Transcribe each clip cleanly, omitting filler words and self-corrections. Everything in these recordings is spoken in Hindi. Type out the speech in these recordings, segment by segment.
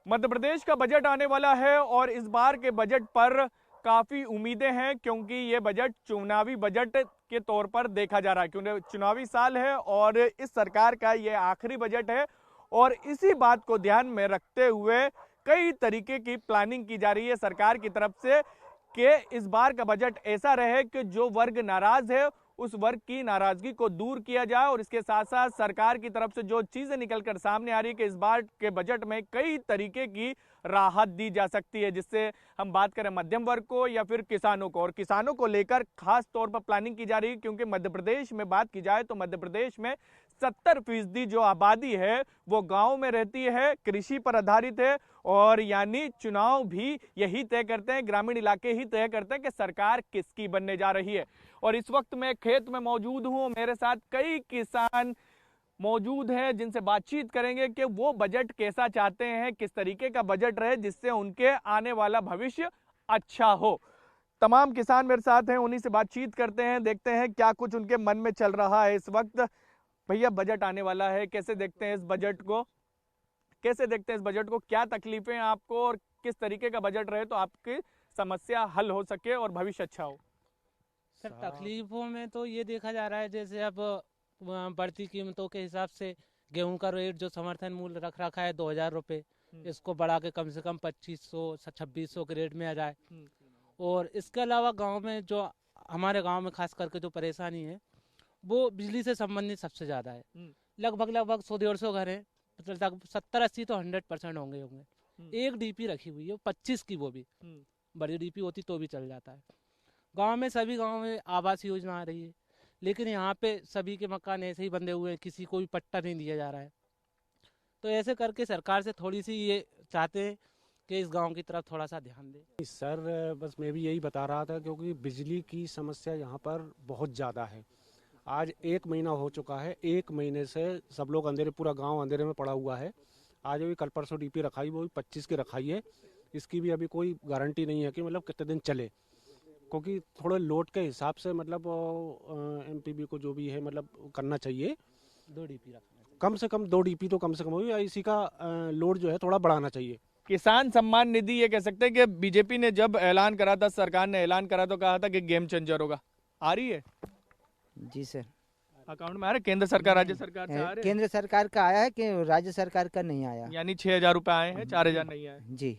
मध्य प्रदेश का बजट आने वाला है और इस बार के बजट पर काफ़ी उम्मीदें हैं, क्योंकि ये बजट चुनावी बजट के तौर पर देखा जा रहा है, क्योंकि चुनावी साल है और इस सरकार का ये आखिरी बजट है। और इसी बात को ध्यान में रखते हुए कई तरीके की प्लानिंग की जा रही है सरकार की तरफ से कि इस बार का बजट ऐसा रहे कि जो वर्ग नाराज है उस वर्ग की नाराजगी को दूर किया जाए। और इसके साथ साथ सरकार की तरफ से जो चीजें निकलकर सामने आ रही है कि इस बार के बजट में कई तरीके की राहत दी जा सकती है, जिससे हम बात करें मध्यम वर्ग को या फिर किसानों को। और किसानों को लेकर खास तौर पर प्लानिंग की जा रही है, क्योंकि मध्य प्रदेश में बात की जाए तो मध्य प्रदेश में 70% जो आबादी है वो गांव में रहती है, कृषि पर आधारित है। और यानी चुनाव भी यही तय करते हैं, ग्रामीण इलाके ही तय करते हैं कि सरकार किसकी बनने जा रही है। और इस वक्त मैं खेत में मौजूद हूं, मेरे साथ कई किसान मौजूद हैं जिनसे बातचीत करेंगे कि वो बजट कैसा चाहते हैं, किस तरीके का बजट रहे जिससे उनके आने वाला भविष्य अच्छा हो। तमाम किसान मेरे साथ हैं, उन्हीं से बातचीत करते हैं, देखते हैं क्या कुछ उनके मन में चल रहा है इस वक्त। भैया, बजट आने वाला है, कैसे देखते हैं इस बजट को? कैसे देखते हैं इस बजट को? क्या तकलीफें हैं आपको और किस तरीके का बजट रहे तो आपकी समस्या हल हो सके और भविष्य अच्छा हो? सर, तकलीफों में तो ये देखा जा रहा है, जैसे अब बढ़ती कीमतों के हिसाब से गेहूं का रेट जो समर्थन मूल्य रख रखा है 2000 रुपये, इसको बढ़ा के कम से कम 2500 2600 के रेट में आ जाए। और इसके अलावा गांव में जो हमारे गांव में खास करके जो परेशानी है वो बिजली से संबंधित सबसे ज़्यादा है। लगभग 100-150 घर हैं, मतलब 70-80 तो 100% होंगे। एक डीपी रखी हुई है 25 की, वो भी बड़ी डीपी होती तो भी चल जाता है। गांव में सभी गांव में आवास योजना आ रही है, लेकिन यहाँ पे सभी के मकान ऐसे ही बंधे हुए हैं, किसी को भी पट्टा नहीं दिया जा रहा है। तो ऐसे करके सरकार से थोड़ी सी ये चाहते हैं कि इस गांव की तरफ थोड़ा सा ध्यान दें। सर, बस मैं भी यही बता रहा था, क्योंकि बिजली की समस्या यहाँ पर बहुत ज़्यादा है। आज 1 महीना हो चुका है, 1 महीने से सब लोग अंधेरे, पूरा गांव अंधेरे में पड़ा हुआ है। आज अभी कल परसों डीपी रखाई, वो भी 25 की रखाई है। इसकी भी अभी कोई गारंटी नहीं है कि मतलब कितने दिन चले, क्योंकि थोड़े लोड के हिसाब से मतलब एमपीबी को जो भी है मतलब करना चाहिए। 2 डीपी रखना चाहिए, कम से कम 2 डीपी तो कम से कम हो, या इसी का लोड जो है थोड़ा बढ़ाना चाहिए। किसान सम्मान निधि, ये कह सकते हैं कि बीजेपी ने जब ऐलान करा था, सरकार ने ऐलान करा तो कहा था कि गेम चेंजर होगा। आ रही है? जी सर। अकाउंट में आ रहे? केंद्र सरकार राज्य सरकार से आ रहे? केंद्र सरकार का आया है कि राज्य सरकार का नहीं आया? यानी 6000 रुपए आए हैं, 4000 नहीं आए। जी।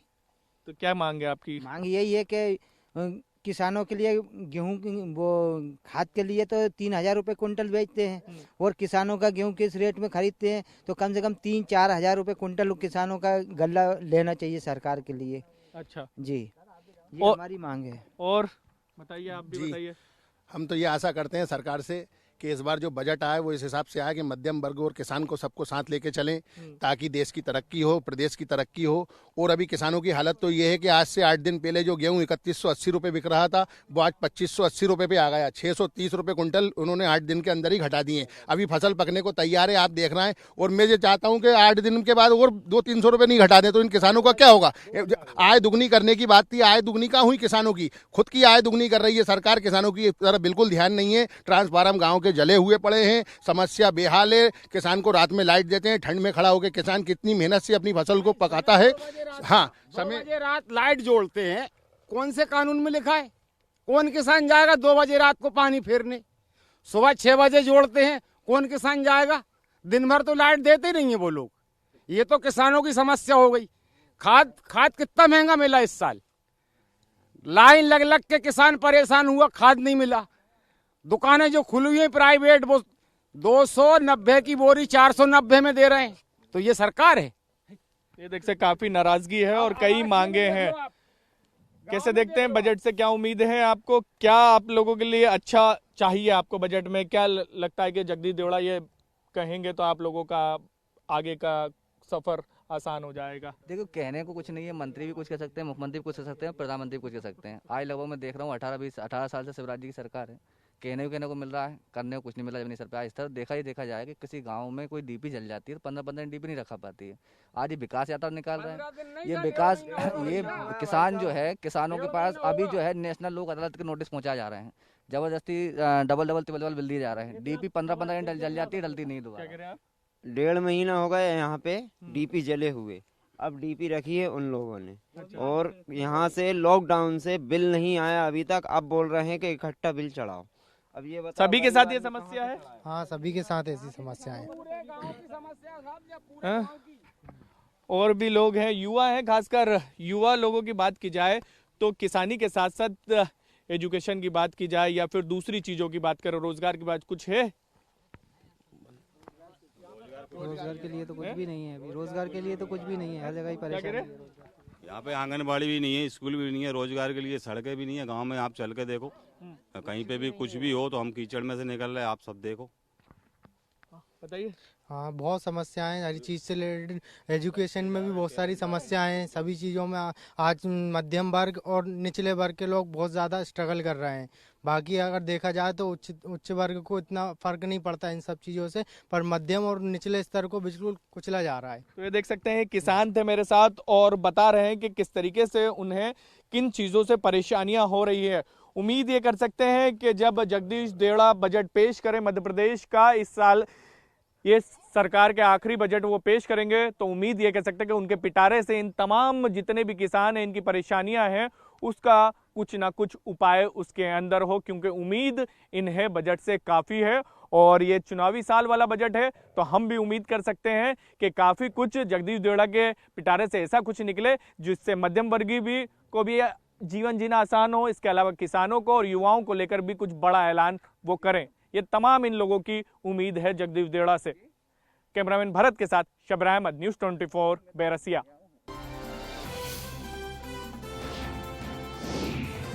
तो क्या मांग है आपकी? मांग यही है कि किसानों के लिए गेहूं की वो खाद के लिए तो 3000 रुपये कुंटल बेचते हैं, और किसानों का गेहूं किस रेट में खरीदते हैं, तो कम से कम 3-4 हजार रुपये कुंटल किसानों का गल्ला लेना चाहिए सरकार के लिए। अच्छा जी, ये हमारी मांग है। और बताइए, आप भी बताइए। हम तो ये आशा करते हैं सरकार से कि इस बार जो बजट आया वो इस हिसाब से आया कि मध्यम वर्ग और किसान को सबको साथ लेके चलें, ताकि देश की तरक्की हो, प्रदेश की तरक्की हो। और अभी किसानों की हालत तो ये है कि आज से 8 दिन पहले जो गेहूं 3180 रुपये बिक रहा था वो आज 2580 रुपये पे आ गया। 630 रुपये कुंटल उन्होंने 8 दिन के अंदर ही घटा दिए। अभी फसल पकने को तैयार है, आप देख रहे हैं। और मैं ये चाहता हूँ कि 8 दिन के बाद और 200-300 रुपये नहीं घटा दें तो इन किसानों का क्या होगा? आय दुगनी करने की बात थी, आय दुगनी कहाँ हुई किसानों की? खुद की आय दुगनी कर रही है सरकार, किसानों की तरफ बिल्कुल ध्यान नहीं है। ट्रांसफार्म गाँव के जले हुए पड़े हैं, समस्या बेहाल है। किसान को रात में लाइट देते हैं, ठंड में खड़ा होकर किसान कितनी मेहनत से अपनी फसल को पकाता है। हाँ, समय रात लाइट जोड़ते हैं, कौन से कानून में लिखा है? कौन किसान जाएगा 2 बजे रात को पानी फेरने? सुबह 6 बजे जोड़ते हैं, कौन किसान जाएगा? दिन भर तो लाइट देते नहीं है वो लोग। ये तो किसानों की समस्या हो गई। खाद कितना महंगा मिला इस साल, लाइन लग लग के किसान परेशान हुआ, खाद नहीं मिला। दुकानें जो खुली हुई प्राइवेट वो 290 की बोरी 490 में दे रहे हैं। तो ये सरकार है? ये देख से काफी नाराजगी है और कई मांगे हैं। कैसे देखते हैं बजट से? क्या उम्मीद है आपको? क्या आप लोगों के लिए अच्छा चाहिए आपको बजट में? क्या लगता है कि जगदीश देवड़ा ये कहेंगे तो आप लोगों का आगे का सफर आसान हो जाएगा? देखो, कहने को कुछ नहीं है, मंत्री भी कुछ कह सकते हैं, मुख्यमंत्री भी कुछ कह सकते हैं, प्रधानमंत्री भी कुछ कह सकते हैं। आज लगभग मैं देख रहा हूँ 18 साल से शिवराज जी की सरकार है। कहने को मिल रहा है, करने को कुछ नहीं मिला। जब नहीं सर पे इस तरह देखा जाए कि किसी गांव में कोई डीपी जल जाती है तो 15-15 दिन डीपी नहीं रखा पाती है। आज ये विकास यात्रा निकाल रहे हैं। ये विकास ये किसान जो है, किसानों के पास अभी जो है नेशनल लोक अदालत के नोटिस पहुंचाए जा रहे हैं। जबरदस्ती डबल बिल दिए जा रहे हैं। डीपी 15-15 दिन जल जाती है, डलती नहीं दोबारा। 1.5 महीना हो गया यहाँ पे डीपी जले हुए। अब डीपी रखी है उन लोगों ने। और यहाँ से लॉकडाउन से बिल नहीं आया अभी तक, अब बोल रहे हैं कि इकट्ठा बिल चढ़ाओ। अब ये बताओ, सभी के साथ ये समस्या है? हाँ, सभी के साथ ऐसी समस्याएं। हाँ? और भी लोग हैं, युवा हैं, खासकर युवा लोगों की बात की जाए तो किसानी के साथ साथ एजुकेशन की बात की जाए या फिर दूसरी चीजों की बात करो, रोजगार की बात कुछ है? रोजगार के लिए तो कुछ भी नहीं है अभी, रोजगार के लिए तो कुछ भी नहीं है, हर जगह ही परेशानी है। यहाँ पे आंगनबाड़ी भी नहीं है, स्कूल भी नहीं है, रोजगार के लिए सड़कें भी नहीं है। गांव में आप चल के देखो, कहीं पे भी कुछ भी हो तो हम कीचड़ में से निकल रहे हैं, आप सब देखो। बताइए। हाँ, बहुत समस्याएं, हर चीज़ से रिलेटेड। एजुकेशन में भी बहुत सारी समस्याएं हैं, सभी चीज़ों में आज मध्यम वर्ग और निचले वर्ग के लोग बहुत ज़्यादा स्ट्रगल कर रहे हैं। बाकी अगर देखा जाए तो उच्च वर्ग को इतना फर्क नहीं पड़ता इन सब चीज़ों से, पर मध्यम और निचले स्तर को बिल्कुल कुचला जा रहा है। तो ये देख सकते हैं, किसान थे मेरे साथ और बता रहे हैं कि किस तरीके से उन्हें किन चीज़ों से परेशानियां हो रही है। उम्मीद ये कर सकते हैं कि जब जगदीश देवड़ा बजट पेश करें मध्य प्रदेश का, इस साल ये सरकार के आखिरी बजट वो पेश करेंगे, तो उम्मीद ये कह सकते हैं कि उनके पिटारे से इन तमाम जितने भी किसान हैं, इनकी परेशानियां हैं, उसका कुछ ना कुछ उपाय उसके अंदर हो, क्योंकि उम्मीद इन्हें बजट से काफ़ी है। और ये चुनावी साल वाला बजट है, तो हम भी उम्मीद कर सकते हैं कि काफ़ी कुछ जगदीश देवड़ा के पिटारे से ऐसा कुछ निकले जिससे मध्यम वर्गीय भी को भी जीवन जीना आसान हो। इसके अलावा किसानों को और युवाओं को लेकर भी कुछ बड़ा ऐलान वो करें। ये तमाम इन लोगों की उम्मीद है जगदीश देवड़ा से। कैमरामैन भरत के साथ शबर अहमद, न्यूज़ 24 बैरसिया।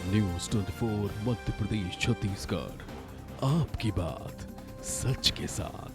न्यूज़ 24 मध्य प्रदेश छत्तीसगढ़, आपकी बात सच के साथ।